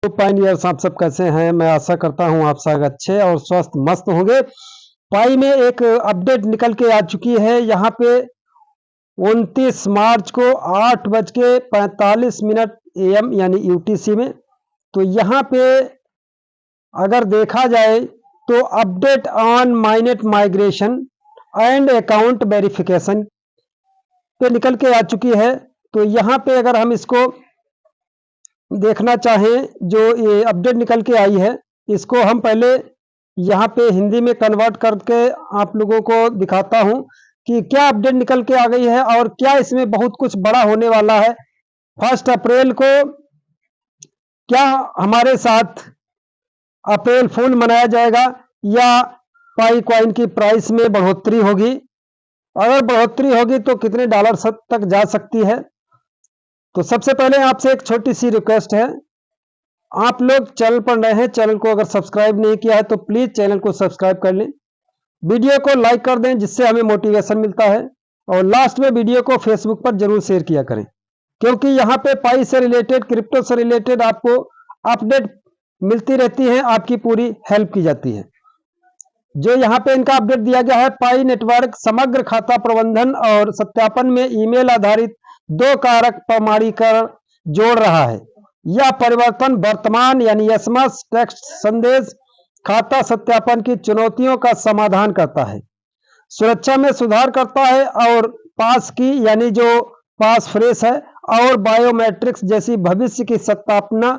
तो पाइनियर्स आप सब कैसे हैं? मैं आशा करता हूं आप सब अच्छे और स्वस्थ मस्त होंगे। पाई में एक अपडेट निकल के आ चुकी है। यहाँ पे 29 मार्च को 8:45 AM यानी यूटीसी में। तो यहाँ पे अगर देखा जाए तो update on mainnet migration and account verification पे निकल के आ चुकी है। तो यहाँ पे अगर हम इसको देखना चाहें, जो ये अपडेट निकल के आई है, इसको हम पहले यहाँ पे हिंदी में कन्वर्ट करके आप लोगों को दिखाता हूँ कि क्या अपडेट निकल के आ गई है और क्या इसमें बहुत कुछ बड़ा होने वाला है। 1 अप्रैल को क्या हमारे साथ अप्रैल फूल मनाया जाएगा या पाई कॉइन की प्राइस में बढ़ोतरी होगी? अगर बढ़ोतरी होगी तो कितने डॉलर तक जा सकती है? तो सबसे पहले आपसे एक छोटी सी रिक्वेस्ट है, आप लोग चैनल पर नए हैं, चैनल को अगर सब्सक्राइब नहीं किया है तो प्लीज चैनल को सब्सक्राइब कर लें, वीडियो को लाइक कर दें जिससे हमें मोटिवेशन मिलता है, और लास्ट में वीडियो को फेसबुक पर जरूर शेयर किया करें, क्योंकि यहाँ पे पाई से रिलेटेड, क्रिप्टो से रिलेटेड आपको अपडेट मिलती रहती है, आपकी पूरी हेल्प की जाती है। जो यहाँ पे इनका अपडेट दिया गया है, पाई नेटवर्क समग्र खाता प्रबंधन और सत्यापन में ईमेल आधारित 2 कारक प्रमाणीकरण जोड़ रहा है। यह परिवर्तन वर्तमान यानी एसएमएस टेक्स्ट संदेश खाता सत्यापन की चुनौतियों का समाधान करता है, सुरक्षा में सुधार करता है और पास की यानी जो पास फ्रेश है और बायोमेट्रिक्स जैसी भविष्य की सत्यापना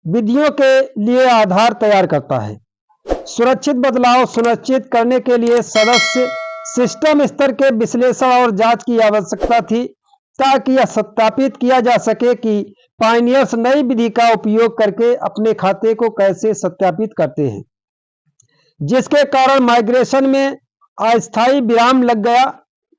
विधियों के लिए आधार तैयार करता है। सुरक्षित बदलाव सुनिश्चित करने के लिए सदस्य सिस्टम स्तर के विश्लेषण और जांच की आवश्यकता थी, ताकि यह सत्यापित किया जा सके कि पायनियर्स नई विधि का उपयोग करके अपने खाते को कैसे सत्यापित करते हैं, जिसके कारण माइग्रेशन में अस्थायी विराम लग गया।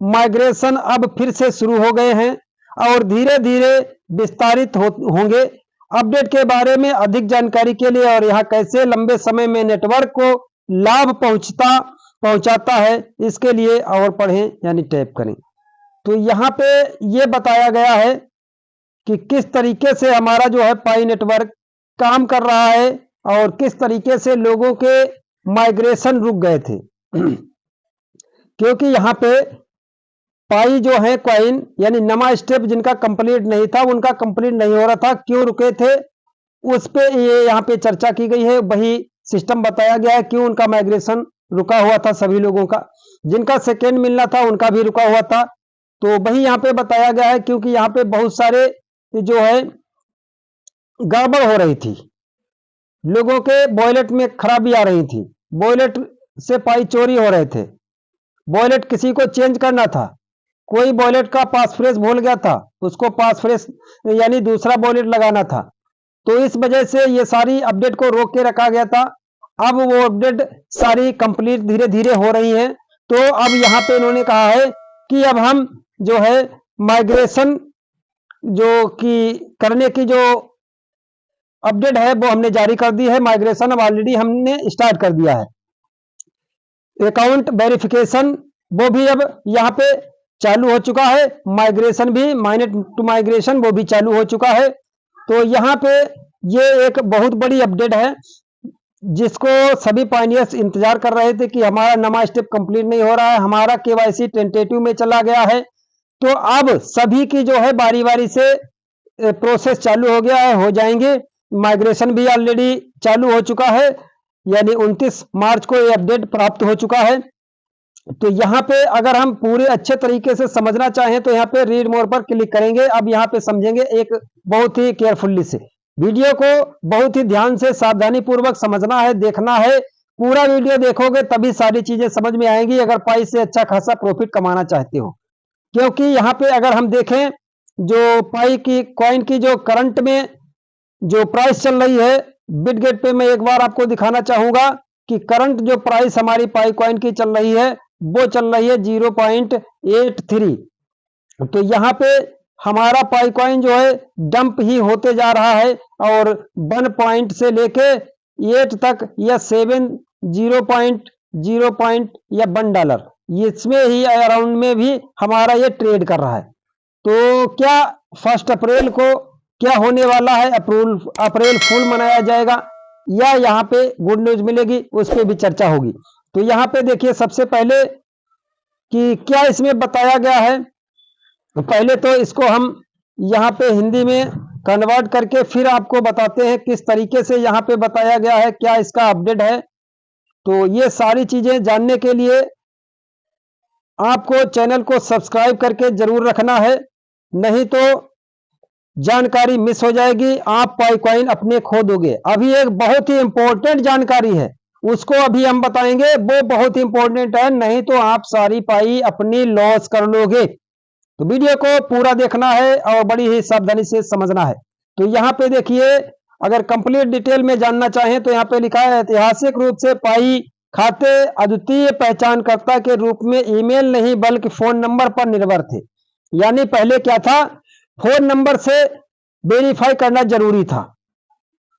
माइग्रेशन अब फिर से शुरू हो गए हैं और धीरे धीरे विस्तारित होंगे। अपडेट के बारे में अधिक जानकारी के लिए और यहाँ कैसे लंबे समय में नेटवर्क को लाभ पहुंचाता है, इसके लिए और पढ़ें यानी टैप करें। तो यहाँ पे ये बताया गया है कि किस तरीके से हमारा जो है पाई नेटवर्क काम कर रहा है और किस तरीके से लोगों के माइग्रेशन रुक गए थे क्योंकि यहाँ पे पाई जो है कॉइन यानी नमा स्टेप जिनका कंप्लीट नहीं था, उनका कंप्लीट नहीं हो रहा था, क्यों रुके थे उस पे ये यहाँ पे चर्चा की गई है। वही सिस्टम बताया गया है क्यों उनका माइग्रेशन रुका हुआ था। सभी लोगों का, जिनका सेकेंड मिलना था उनका भी रुका हुआ था, तो वही यहाँ पे बताया गया है, क्योंकि यहाँ पे बहुत सारे जो है गड़बड़ हो रही थी, लोगों के वॉलेट में खराबी आ रही थी, वॉलेट से पाई चोरी हो रहे थे, वॉलेट किसी को चेंज करना था, कोई वॉलेट का पासफ्रेज भूल गया था, उसको पासफ्रेज यानी दूसरा वॉलेट लगाना था। तो इस वजह से ये सारी अपडेट को रोक के रखा गया था। अब वो अपडेट सारी कंप्लीट धीरे धीरे हो रही है। तो अब यहाँ पे इन्होंने कहा है कि अब हम जो है माइग्रेशन जो कि करने की जो अपडेट है वो हमने जारी कर दी है। माइग्रेशन अब ऑलरेडी हमने स्टार्ट कर दिया है। अकाउंट वेरिफिकेशन वो भी अब यहाँ पे चालू हो चुका है, माइग्रेशन भी माइनेट टू माइग्रेशन वो भी चालू हो चुका है। तो यहाँ पे ये एक बहुत बड़ी अपडेट है जिसको सभी पायनियर्स इंतजार कर रहे थे कि हमारा नमा स्टेप कंप्लीट नहीं हो रहा है, हमारा केवाईसी टेंटेटिव में चला गया है। तो अब सभी की जो है बारी बारी से प्रोसेस चालू हो गया है, हो जाएंगे। माइग्रेशन भी ऑलरेडी चालू हो चुका है, यानी 29 मार्च को ये अपडेट प्राप्त हो चुका है। तो यहाँ पे अगर हम पूरे अच्छे तरीके से समझना चाहें तो यहाँ पे रीड मोर पर क्लिक करेंगे। अब यहाँ पे समझेंगे एक बहुत ही केयरफुली से, वीडियो को बहुत ही ध्यान से सावधानी पूर्वक समझना है, देखना है। पूरा वीडियो देखोगे तभी सारी चीजें समझ में आएंगी, अगर पाई से अच्छा खासा प्रॉफिट कमाना चाहते हो। क्योंकि यहाँ पे अगर हम देखें जो पाई की कॉइन की जो करंट में जो प्राइस चल रही है, बिटगेट पे मैं एक बार आपको दिखाना चाहूंगा कि करंट जो प्राइस हमारी पाई कॉइन की चल रही है वो चल रही है 0.83। तो यहाँ पे हमारा पाई कॉइन जो है डंप ही होते जा रहा है और 1 पॉइंट से लेके 8 तक या 7 0.0 या $1 इसमें ही अराउंड में भी हमारा ये ट्रेड कर रहा है। तो क्या 1 अप्रैल को क्या होने वाला है, अप्रैल फूल मनाया जाएगा या यहाँ पे गुड न्यूज मिलेगी, उस पर भी चर्चा होगी। तो यहाँ पे देखिए सबसे पहले कि क्या इसमें बताया गया है। तो पहले तो इसको हम यहाँ पे हिंदी में कन्वर्ट करके फिर आपको बताते हैं किस तरीके से यहाँ पे बताया गया है, क्या इसका अपडेट है। तो ये सारी चीजें जानने के लिए आपको चैनल को सब्सक्राइब करके जरूर रखना है, नहीं तो जानकारी मिस हो जाएगी, आप पाई कॉइन अपने खो दोगे। अभी एक बहुत ही इंपॉर्टेंट जानकारी है, उसको अभी हम बताएंगे, वो बहुत ही इंपॉर्टेंट है, नहीं तो आप सारी पाई अपनी लॉस कर लोगे। तो वीडियो को पूरा देखना है और बड़ी ही सावधानी से समझना है। तो यहाँ पे देखिए, अगर कंप्लीट डिटेल में जानना चाहें तो यहाँ पे लिखा है ऐतिहासिक रूप से पाई खाते अद्वितीय पहचानकर्ता के रूप में ईमेल नहीं बल्कि फोन नंबर पर निर्भर थे। यानी पहले क्या था, फोन नंबर से वेरीफाई करना जरूरी था,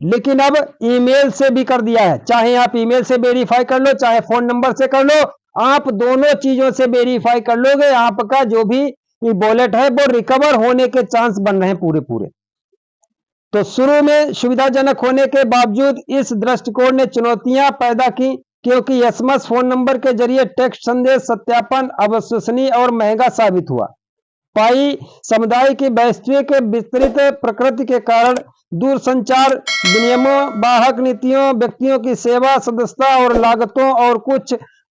लेकिन अब ईमेल से भी कर दिया है। चाहे आप ईमेल से वेरीफाई कर लो, चाहे फोन नंबर से कर लो, आप दोनों चीजों से वेरीफाई कर लोगे, आपका जो भी वॉलेट है वो रिकवर होने के चांस बन रहे हैं पूरे पूरे। तो शुरू में सुविधाजनक होने के बावजूद इस दृष्टिकोण ने चुनौतियां पैदा की, क्योंकि एसएमएस फोन नंबर के जरिए टेक्स्ट संदेश सत्यापन अविश्वसनीय और महंगा साबित हुआ। पाई समुदाय की वैश्विक विस्तृत प्रकृति के कारण दूरसंचार विनियमों, बाहक नीतियों, व्यक्तियों की सेवा सदस्यता और लागतों और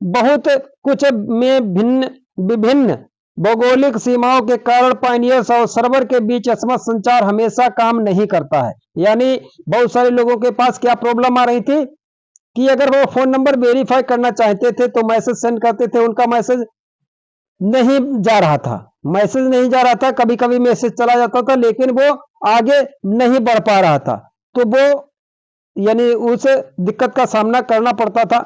बहुत कुछ में विभिन्न भौगोलिक सीमाओं के कारण पायनियर्स और सर्वर के बीच एसएमएस संचार हमेशा काम नहीं करता है। यानी बहुत सारे लोगों के पास क्या प्रॉब्लम आ रही थी कि अगर वो फोन नंबर वेरीफाई करना चाहते थे तो मैसेज सेंड करते थे, उनका मैसेज नहीं जा रहा था, कभी कभी मैसेज चला जाता था लेकिन वो आगे नहीं बढ़ पा रहा था, तो वो यानी उस दिक्कत का सामना करना पड़ता था।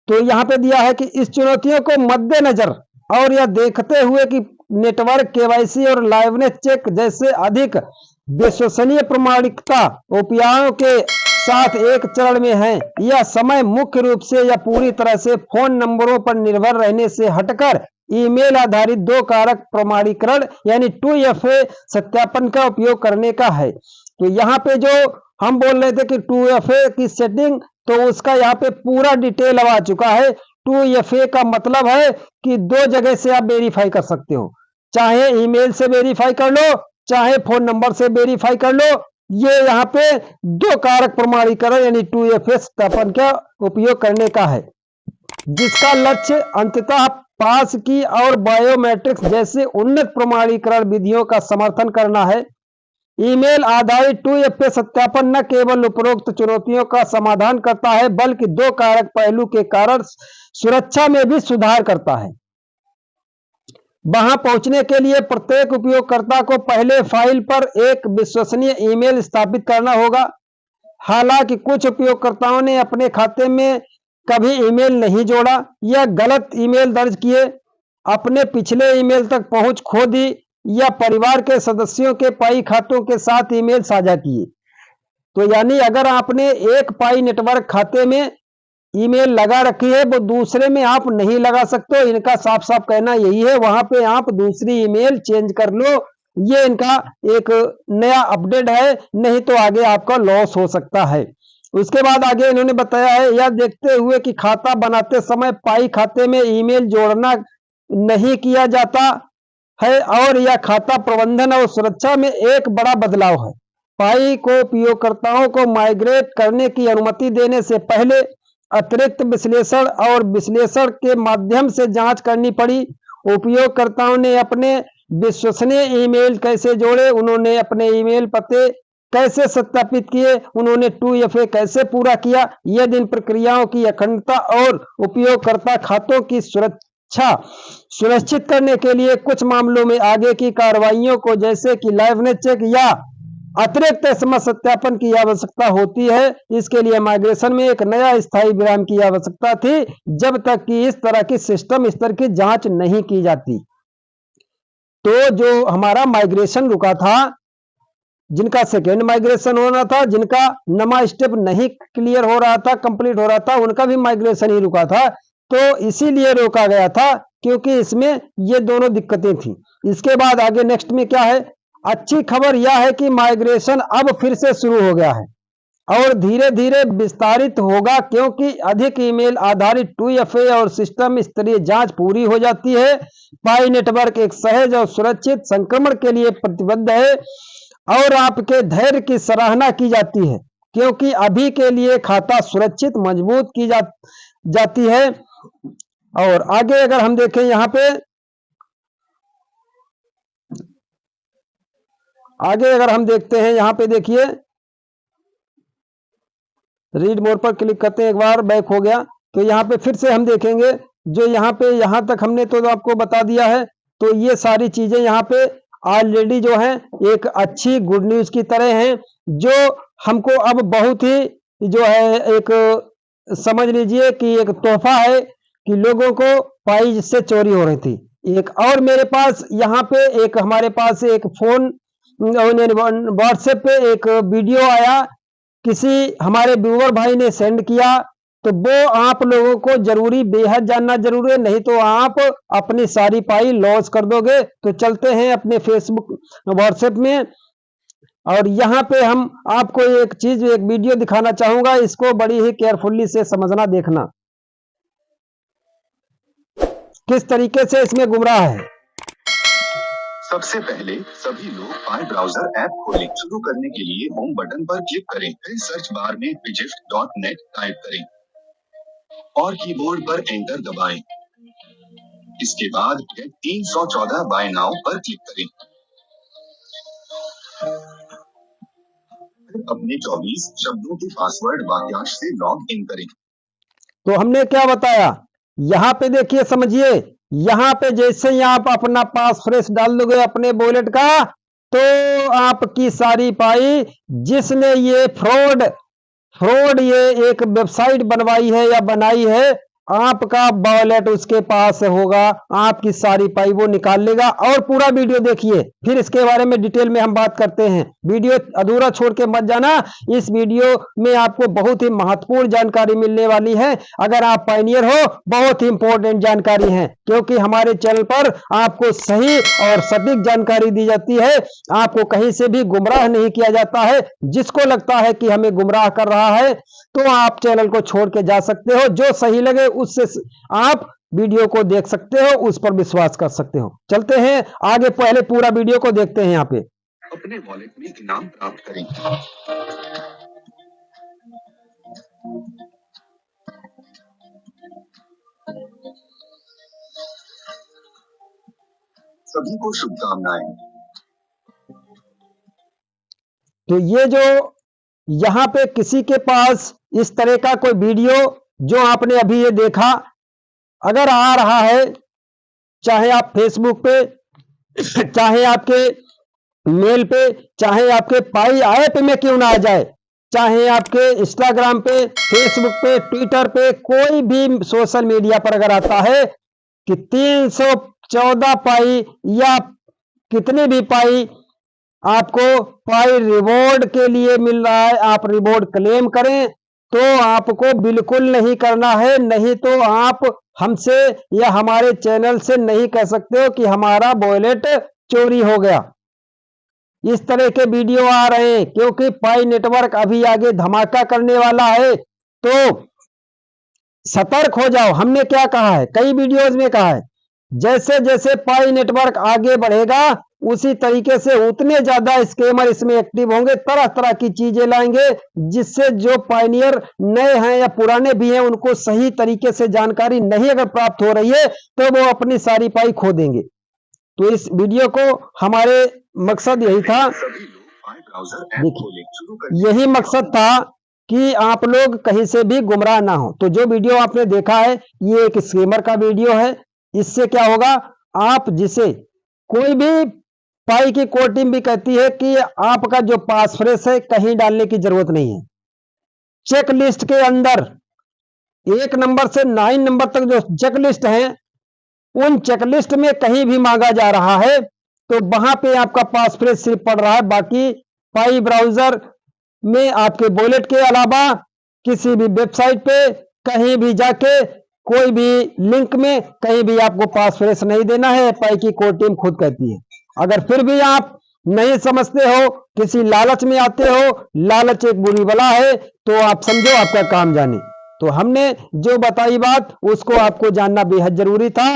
तो यहाँ पे दिया है कि इस चुनौतियों को मद्देनजर और यह देखते हुए कि नेटवर्क केवाईसी और लाइवनेस चेक जैसे अधिक विश्वसनीय प्रमाणिकता उपायों के साथ एक चरण में है, यह समय मुख्य रूप से या पूरी तरह से फोन नंबरों पर निर्भर रहने से हटकर ईमेल आधारित दो कारक प्रमाणीकरण यानी 2FA सत्यापन का उपयोग करने का है। तो यहाँ पे जो हम बोल रहे थे कि 2FA की सेटिंग, तो उसका यहाँ पे पूरा डिटेल अब आ चुका है। 2FA का मतलब है कि दो जगह से आप वेरीफाई कर सकते हो, चाहे ईमेल से वेरीफाई कर लो, चाहे फोन नंबर से वेरीफाई कर लो। ये यहाँ पे दो कारक प्रमाणीकरण यानी 2FA सत्यापन का उपयोग करने का है, जिसका लक्ष्य अंततः पास की और बायोमेट्रिक्स जैसे उन्नत प्रमाणीकरण विधियों का समर्थन करना है। ईमेल आधारित 2FA सत्यापन न केवल उपरोक्त चुनौतियों का समाधान करता है बल्कि दो कारक पहलू के कारण सुरक्षा में भी सुधार करता है। वहां पहुंचने के लिए प्रत्येक उपयोगकर्ता को पहले फाइल पर एक विश्वसनीय ईमेल स्थापित करना होगा। हालांकि कुछ उपयोगकर्ताओं ने अपने खाते में कभी ईमेल नहीं जोड़ा या गलत ईमेल दर्ज किए, अपने पिछले ईमेल तक पहुंच खो दी या परिवार के सदस्यों के पाई खातों के साथ ईमेल साझा किए। तो यानी अगर आपने एक पाई नेटवर्क खाते में ईमेल लगा रखी है, वो दूसरे में आप नहीं लगा सकते। इनका साफ साफ कहना यही है, वहां पे आप दूसरी ईमेल चेंज कर लो। ये इनका एक नया अपडेट है, नहीं तो आगे आपका लॉस हो सकता है। उसके बाद आगे इन्होंने बताया है, यह देखते हुए कि खाता बनाते समय पाई खाते में ईमेल जोड़ना नहीं किया जाता है और यह खाता प्रबंधन और सुरक्षा में एक बड़ा बदलाव है। पाई को उपयोगकर्ताओं को माइग्रेट करने की अनुमति देने से पहले अतिरिक्त विश्लेषण और विश्लेषण के माध्यम से जांच करनी पड़ी। उपयोगकर्ताओं ने अपने विश्वसनीय ईमेल कैसे जोड़े, उन्होंने अपने ईमेल पते कैसे सत्यापित किए, उन्होंने 2FA कैसे पूरा किया। यदि इन प्रक्रियाओं की अखंडता और उपयोगकर्ता खातों की सुरक्षा सुनिश्चित करने के लिए कुछ मामलों में आगे की कार्रवाइयों को जैसे कि लाइवनेस चेक या अतिरिक्त एसएमएस सत्यापन की आवश्यकता होती है। इसके लिए माइग्रेशन में एक नया स्थायी विराम की आवश्यकता थी, जब तक कि इस तरह की सिस्टम स्तर की जांच नहीं की जाती। तो जो हमारा माइग्रेशन रुका था, जिनका सेकेंड माइग्रेशन होना था, जिनका नमा स्टेप नहीं क्लियर हो रहा था, कंप्लीट हो रहा था, उनका भी माइग्रेशन ही रुका था। तो इसीलिए रोका गया था क्योंकि इसमें ये दोनों दिक्कतें थी। इसके बाद आगे नेक्स्ट में क्या है, अच्छी खबर यह है कि माइग्रेशन अब फिर से शुरू हो गया है और धीरे धीरे विस्तारित होगा, क्योंकि अधिक ईमेल आधारित 2FA और सिस्टम स्तरीय जांच पूरी हो जाती है। पाई नेटवर्क एक सहज और सुरक्षित संक्रमण के लिए प्रतिबद्ध है और आपके धैर्य की सराहना की जाती है, क्योंकि अभी के लिए खाता सुरक्षित मजबूत की जाती है। और आगे अगर हम देखें यहाँ पे, आगे अगर हम देखते हैं यहाँ पे देखिए, रीड मोर पर क्लिक करते हैं, एक बार बैक हो गया तो यहाँ पे फिर से हम देखेंगे। जो यहाँ पे यहाँ तक हमने तो आपको बता दिया है, तो ये सारी चीजें यहाँ पे ऑलरेडी जो है एक अच्छी गुड न्यूज की तरह हैं, जो हमको अब बहुत ही जो है एक समझ लीजिए कि एक तोहफा है कि लोगों को पाई जिससे चोरी हो रही थी। एक और मेरे पास यहाँ पे एक हमारे पास एक फोन व्हाट्सएप पे एक वीडियो आया, किसी हमारे व्यूअर भाई ने सेंड किया, तो वो आप लोगों को जरूरी बेहद जानना जरूरी है, नहीं तो आप अपनी सारी पाई लॉस कर दोगे। तो चलते हैं अपने फेसबुक व्हाट्सएप में, और यहाँ पे हम आपको एक चीज एक वीडियो दिखाना चाहूंगा, इसको बड़ी ही केयरफुली से समझना देखना किस तरीके से इसमें गुमराह है। सबसे पहले सभी लोग पाई ब्राउजर ऐप खोलें। शुरू करने के लिए होम बटन पर क्लिक करें, फिर सर्च बार में pgift.net टाइप करें और कीबोर्ड पर एंटर दबाएं। इसके बाद गेट 314 बाय नाउ पर क्लिक करें। फिर अपने 24 शब्दों के पासवर्ड वाक्यांश से लॉग इन करें। तो हमने क्या बताया, यहाँ पे देखिए समझिए, यहाँ पे जैसे ही आप अपना पासवर्ड डाल दोगे अपने वॉलेट का, तो आपकी सारी पाई, जिसने ये फ्रॉड ये एक वेबसाइट बनवाई है या बनाई है, आपका वॉलेट उसके पास होगा, आपकी सारी पाई वो निकाल लेगा। और पूरा वीडियो देखिए, फिर इसके बारे में डिटेल में हम बात करते हैं। वीडियो अधूरा छोड़ के मत जाना, इस वीडियो में आपको बहुत ही महत्वपूर्ण जानकारी मिलने वाली है। अगर आप पायनियर हो, बहुत ही इंपॉर्टेंट जानकारी है, क्योंकि हमारे चैनल पर आपको सही और सटीक जानकारी दी जाती है, आपको कहीं से भी गुमराह नहीं किया जाता है। जिसको लगता है कि हमें गुमराह कर रहा है, तो आप चैनल को छोड़ के जा सकते हो, जो सही लगे उससे आप वीडियो को देख सकते हो, उस पर विश्वास कर सकते हो। चलते हैं आगे, पहले पूरा वीडियो को देखते हैं। यहाँ पे अपने वॉलेट में इनाम प्राप्त करें। सभी को शुभकामनाएं। तो ये जो यहाँ पे किसी के पास इस तरह का कोई वीडियो जो आपने अभी ये देखा अगर आ रहा है, चाहे आप फेसबुक पे, चाहे आपके मेल पे, चाहे आपके पाई ऐप में क्यों ना आ जाए, चाहे आपके इंस्टाग्राम पे, फेसबुक पे, ट्विटर पे, कोई भी सोशल मीडिया पर अगर आता है कि 314 पाई या कितनी भी पाई आपको पाई रिवॉर्ड के लिए मिल रहा है, आप रिवॉर्ड क्लेम करें, तो आपको बिल्कुल नहीं करना है। नहीं तो आप हमसे या हमारे चैनल से नहीं कह सकते हो कि हमारा वॉलेट चोरी हो गया। इस तरह के वीडियो आ रहे हैं, क्योंकि पाई नेटवर्क अभी आगे धमाका करने वाला है, तो सतर्क हो जाओ। हमने क्या कहा है, कई वीडियोस में कहा है, जैसे जैसे पाई नेटवर्क आगे बढ़ेगा, उसी तरीके से उतने ज्यादा स्कैमर इसमें एक्टिव होंगे, तरह तरह की चीजें लाएंगे, जिससे जो पायनियर नए हैं या पुराने भी हैं, उनको सही तरीके से जानकारी नहीं अगर प्राप्त हो रही है, तो वो अपनी सारी पाई खो देंगे। तो इस वीडियो को हमारे मकसद यही था, देखिए यही मकसद था कि आप लोग कहीं से भी गुमराह ना हो। तो जो वीडियो आपने देखा है, ये एक स्कैमर का वीडियो है। इससे क्या होगा, आप जिसे कोई भी पाई की कोर टीम भी कहती है कि आपका जो पासफ्रेज है कहीं डालने की जरूरत नहीं है। चेक लिस्ट के अंदर 1 नंबर से 9 नंबर तक जो चेक लिस्ट है, उन चेक लिस्ट में कहीं भी मांगा जा रहा है, तो वहां पे आपका पासफ्रेज सिर्फ पड़ रहा है। बाकी पाई ब्राउजर में आपके वॉलेट के अलावा किसी भी वेबसाइट पे कहीं भी जाके कोई भी लिंक में कहीं भी आपको पासफ्रेज नहीं देना है, पाई की कोर टीम खुद कहती है। अगर फिर भी आप नहीं समझते हो, किसी लालच में आते हो, लालच एक बुरी बला है, तो आप समझो आपका काम जाने। तो हमने जो बताई बात उसको आपको जानना बेहद जरूरी था।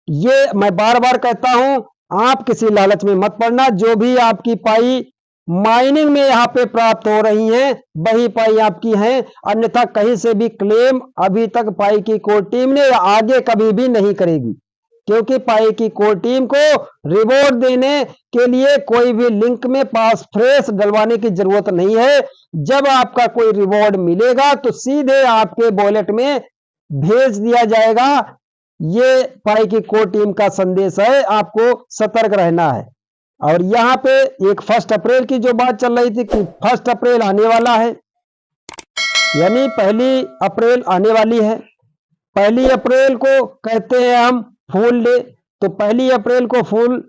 ये मैं बार बार कहता हूं, आप किसी लालच में मत पड़ना। जो भी आपकी पाई माइनिंग में यहाँ पे प्राप्त हो रही है वही पाई आपकी है, अन्यथा कहीं से भी क्लेम अभी तक पाई की कोर टीम ने आगे कभी भी नहीं करेगी, क्योंकि पाई की कोर टीम को रिवॉर्ड देने के लिए कोई भी लिंक में पास फ्रेश डलवाने की जरूरत नहीं है। जब आपका कोई रिवॉर्ड मिलेगा तो सीधे आपके वॉलेट में भेज दिया जाएगा। ये पाई की कोर टीम का संदेश है, आपको सतर्क रहना है। और यहाँ पे एक 1 अप्रैल की जो बात चल रही थी कि 1 अप्रैल आने वाला है, यानी 1 अप्रैल आने वाली है। 1 अप्रैल को कहते हैं हम फूल डे, तो 1 अप्रैल को फूल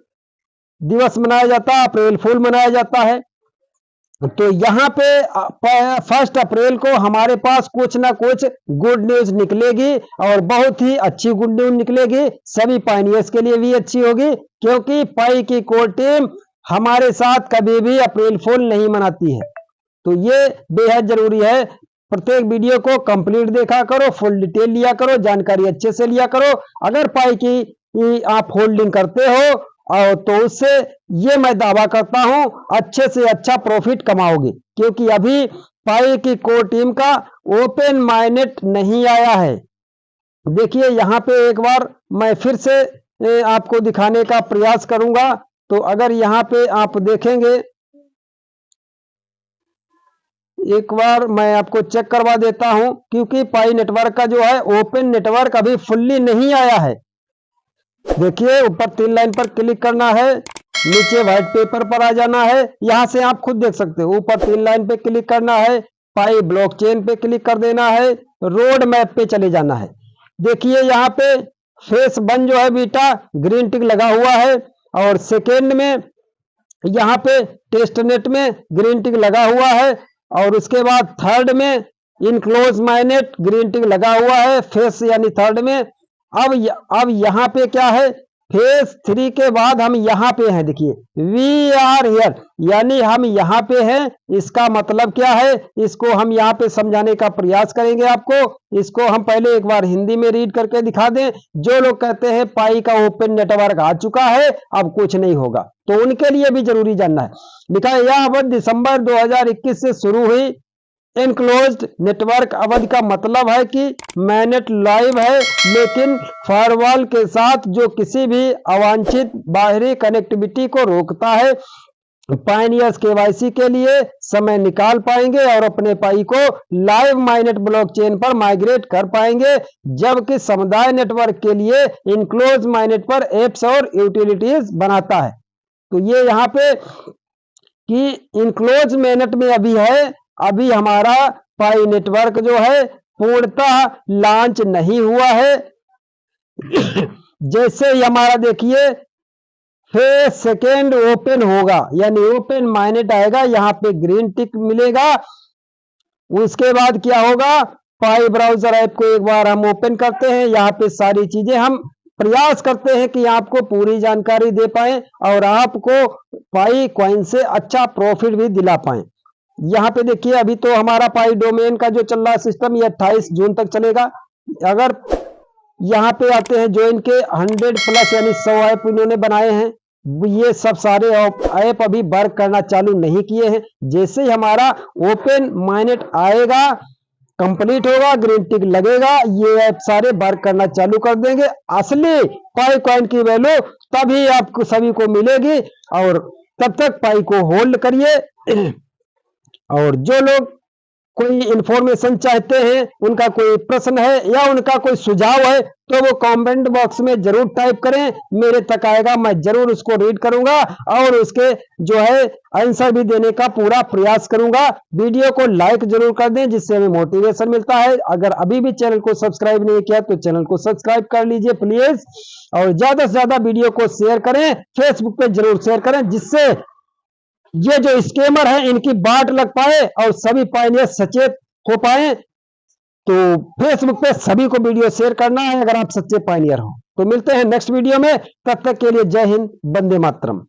दिवस मनाया जाता है, अप्रैल फूल मनाया जाता है। तो यहाँ पे 1 अप्रैल को हमारे पास कुछ ना कुछ गुड न्यूज निकलेगी, और बहुत ही अच्छी गुड न्यूज निकलेगी। सभी पायनियर्स के लिए भी अच्छी होगी, क्योंकि पाई की कोर टीम हमारे साथ कभी भी अप्रैल फूल नहीं मनाती है। तो ये बेहद जरूरी है। प्रत्येक वीडियो को कंप्लीट देखा करो, फुल डिटेल लिया करो, जानकारी अच्छे से लिया करो। अगर पाई की आप होल्डिंग करते हो और तो उससे ये मैं दावा करता हूं अच्छे से अच्छा प्रॉफिट कमाओगे, क्योंकि अभी पाई की कोर टीम का ओपन माइनेट नहीं आया है। देखिए यहाँ पे एक बार मैं फिर से आपको दिखाने का प्रयास करूंगा। तो अगर यहाँ पे आप देखेंगे, एक बार मैं आपको चेक करवा देता हूं, क्योंकि पाई नेटवर्क का जो है ओपन नेटवर्क अभी फुल्ली नहीं आया है। देखिए ऊपर 3 लाइन पर क्लिक करना है, नीचे व्हाइट पेपर पर आ जाना है। यहां से आप खुद देख सकते हो, ऊपर 3 लाइन पे क्लिक करना है, पाई ब्लॉकचेन पे क्लिक कर देना है, रोड मैप पे चले जाना है। देखिए यहाँ पे फेस 1 जो है बीटा ग्रीन टिक लगा हुआ है, और सेकेंड में यहाँ पे टेस्ट नेट में ग्रीन टिक लगा हुआ है, और उसके बाद थर्ड में इनक्लोज माइनेट ग्रीन टिक लगा हुआ है, फेस यानी थर्ड में। अब यहाँ पे क्या है, फेज 3 के बाद हम यहाँ पे हैं। देखिए वी आर हियर, यानी हम यहाँ पे हैं। इसका मतलब क्या है, इसको हम यहाँ पे समझाने का प्रयास करेंगे आपको। इसको हम पहले एक बार हिंदी में रीड करके दिखा दें। जो लोग कहते हैं पाई का ओपन नेटवर्क आ चुका है, अब कुछ नहीं होगा, तो उनके लिए भी जरूरी जानना है। लिखा है यह अवधि दिसंबर 2021 से शुरू हुई। एनक्लोज्ड नेटवर्क अवधि का मतलब है कि मैनेट लाइव है, लेकिन फायरवॉल के साथ जो किसी भी अवांछित बाहरी कनेक्टिविटी को रोकता है। पायनियर्स केवाईसी के लिए समय निकाल पाएंगे और अपने पाई को लाइव माइनेट ब्लॉकचेन पर माइग्रेट कर पाएंगे, जबकि समुदाय नेटवर्क के लिए इनक्लोज माइनेट पर एप्स और यूटिलिटीज बनाता है। तो ये यहाँ पे कि इनक्लोज माइनेट में अभी है, अभी हमारा पाई नेटवर्क जो है पूर्णतः लॉन्च नहीं हुआ है। जैसे ही हमारा देखिए फेज सेकेंड ओपन होगा, यानी ओपन माइनेट आएगा, यहाँ पे ग्रीन टिक मिलेगा। उसके बाद क्या होगा, पाई ब्राउजर ऐप को एक बार हम ओपन करते हैं। यहाँ पे सारी चीजें हम प्रयास करते हैं कि आपको पूरी जानकारी दे पाए और आपको पाई कॉइन से अच्छा प्रॉफिट भी दिला पाए। यहाँ पे देखिए अभी तो हमारा पाई डोमेन का जो चल रहा है सिस्टम, ये 28 जून तक चलेगा। अगर यहाँ पे आते हैं जो इनके 100+ यानी 100 ऐप इन्होंने बनाए हैं, ये सब सारे ऐप अभी वर्क करना चालू नहीं किए हैं। जैसे ही हमारा ओपन माइनेट आएगा, कंप्लीट होगा, ग्रीन टिक लगेगा, ये ऐप सारे वर्क करना चालू कर देंगे। असली पाई कॉइन की वैल्यू तभी आपको सभी को मिलेगी, और तब तक पाई को होल्ड करिए। और जो लोग कोई इंफॉर्मेशन चाहते हैं, उनका कोई प्रश्न है या उनका कोई सुझाव है, तो वो कमेंट बॉक्स में जरूर टाइप करें, मेरे तक आएगा, मैं जरूर उसको रीड करूंगा और उसके जो है आंसर भी देने का पूरा प्रयास करूंगा। वीडियो को लाइक जरूर कर दें, जिससे हमें मोटिवेशन मिलता है। अगर अभी भी चैनल को सब्सक्राइब नहीं किया तो चैनल को सब्सक्राइब कर लीजिए प्लीज, और ज्यादा से ज्यादा वीडियो को शेयर करें, फेसबुक पे जरूर शेयर करें, जिससे ये जो स्कैमर है इनकी बाट लग पाए और सभी पायनियर सचेत हो पाए। तो फेसबुक पे सभी को वीडियो शेयर करना है अगर आप सच्चे पायनियर हो। तो मिलते हैं नेक्स्ट वीडियो में, तब तक के लिए जय हिंद, वंदे मातरम।